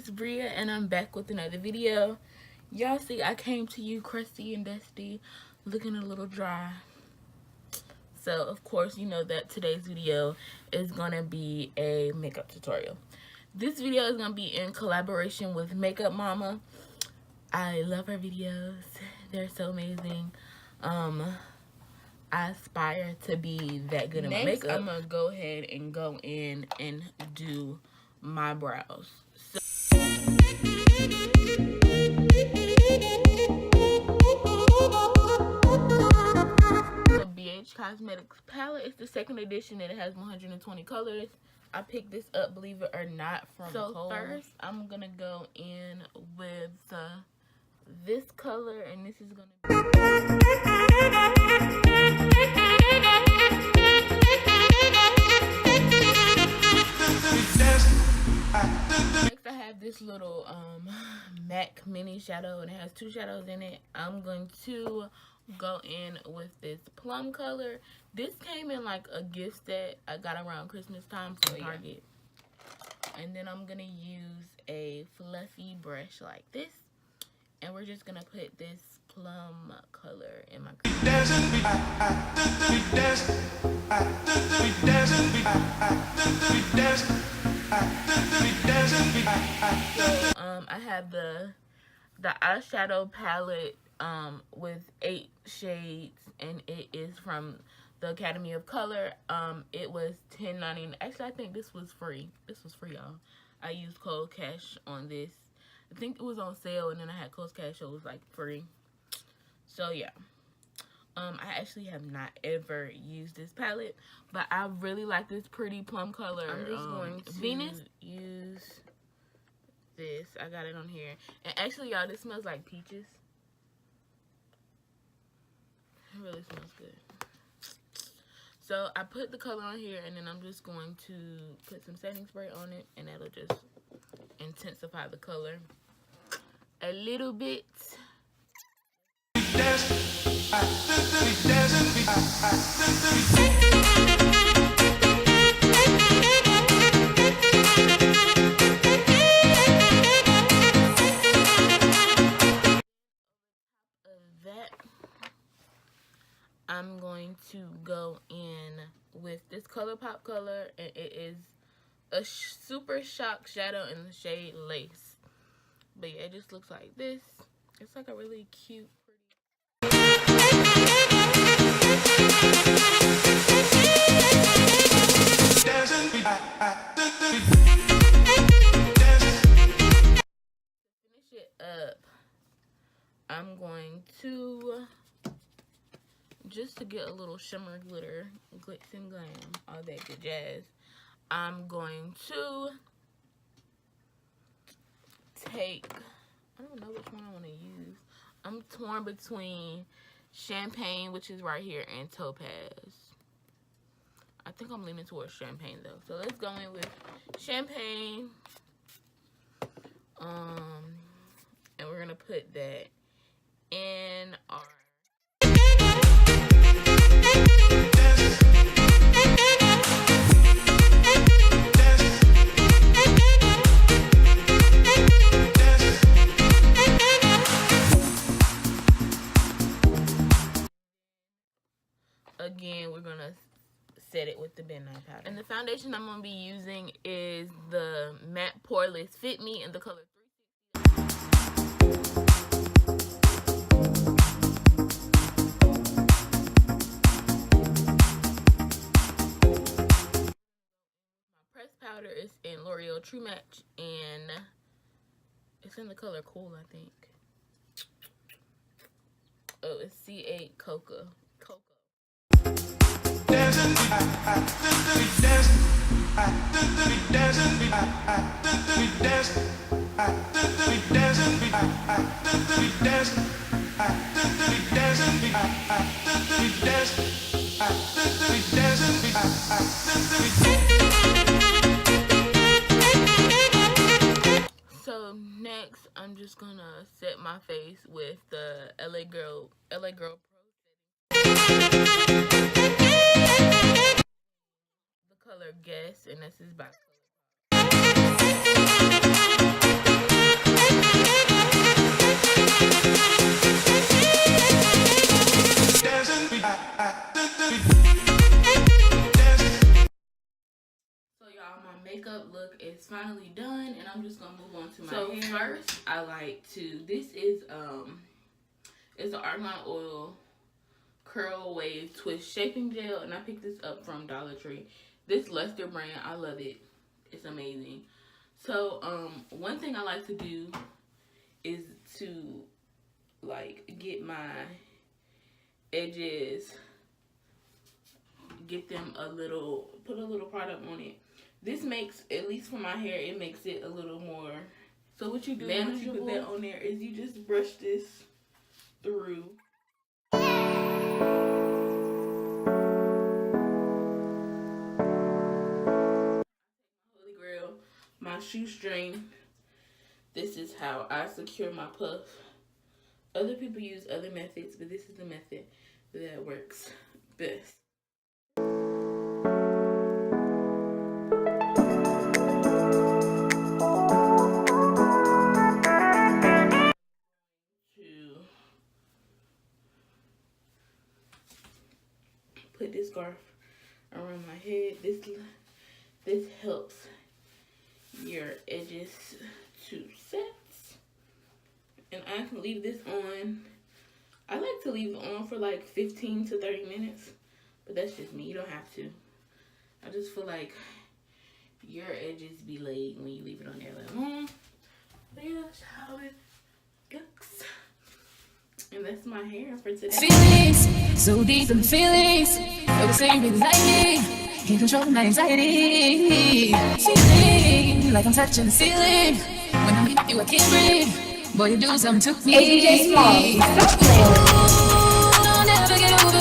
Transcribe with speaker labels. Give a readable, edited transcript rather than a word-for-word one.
Speaker 1: it's Bria, and I'm back with another video. Y'all see, I came to you crusty and dusty, looking a little dry. So, of course, you know that today's video is gonna be a makeup tutorial. This video is gonna be in collaboration with Makeup Momma. I love her videos. They're so amazing. I aspire to be that good in my makeup. I'm gonna go ahead and go in and do my brows. The BH Cosmetics palette is the second edition and it has 120 colors. I picked this up, believe it or not, from Kohl's. So first, I'm gonna go in with this color, and this is gonna be next. I have this little MAC mini shadow, and it has two shadows in it. I'm going to go in with this plum color. This came in like a gift set I got around Christmas time from Target. And then I'm gonna use a fluffy brush like this, and we're just gonna put this plum color in my crease. I have the eyeshadow palette with 8 shades, and it is from the Academy of Color. It was $10.99. Actually, I think this was free. This was free, y'all. I used Kohl's Cash on this. I think it was on sale, and then I had Kohl's Cash, so it was like free. So yeah, I actually have not ever used this palette, but I really like this pretty plum color. I'm just going to use this. I got it on here, and actually, y'all, this smells like peaches. It really smells good. So I put the color on here, and then I'm just going to put some setting spray on it, and that'll just intensify the color a little bit. I'm going to go in with this ColourPop color, and it is a super shock shadow in the shade Lace. But yeah, it just looks like this. It's like a really cute, pretty. Finish it up, I'm going to, just to get a little shimmer, glitter, glitz and glam, all that good jazz, I'm going to take, I don't know which one I want to use. I'm torn between Champagne, which is right here, and Topaz. I think I'm leaning towards Champagne though. So let's go in with Champagne. And we're gonna put that in our again, we're gonna set it with the midnight powder. And the foundation I'm gonna be using is the Matte Poreless Fit Me in the color 360. My pressed powder is in L'Oreal True Match, and it's in the color Cool, I think. Oh, it's C8 Cocoa. So next, I'm just gonna set my face with the LA Girl Pro. The color Guess, and this is by So y'all, my makeup look is finally done, and I'm just gonna move on to my hair. First, I like to. This is it's an argan oil curl wave twist shaping gel, and I picked this up from Dollar Tree. This Luster brand, I love it. It's amazing. So one thing I like to do is to like get my edges, get them a little, put a little product on it. This makes, at least for my hair, it makes it a little more. So what you do once you put that on there is you just brush this through. Holy Grail, my shoestring. This is how I secure my puff. Other people use other methods, but this is the method that works best. Put this scarf around my head. This helps your edges to set. And I can leave this on. I like to leave it on for like 15 to 30 minutes, but that's just me. You don't have to. I just feel like your edges be laid when you leave it on there that long. But yeah, that's how it looks. And that's my hair for today.
Speaker 2: Feelings, so deep in the feelings. Feel the same things like me. Can't control my anxiety. Feeling like I'm touching the ceiling. When I'm with you, I can't breathe. Boy, you do something to me.
Speaker 3: AJ Small, stop playing with me.
Speaker 2: I'll never get over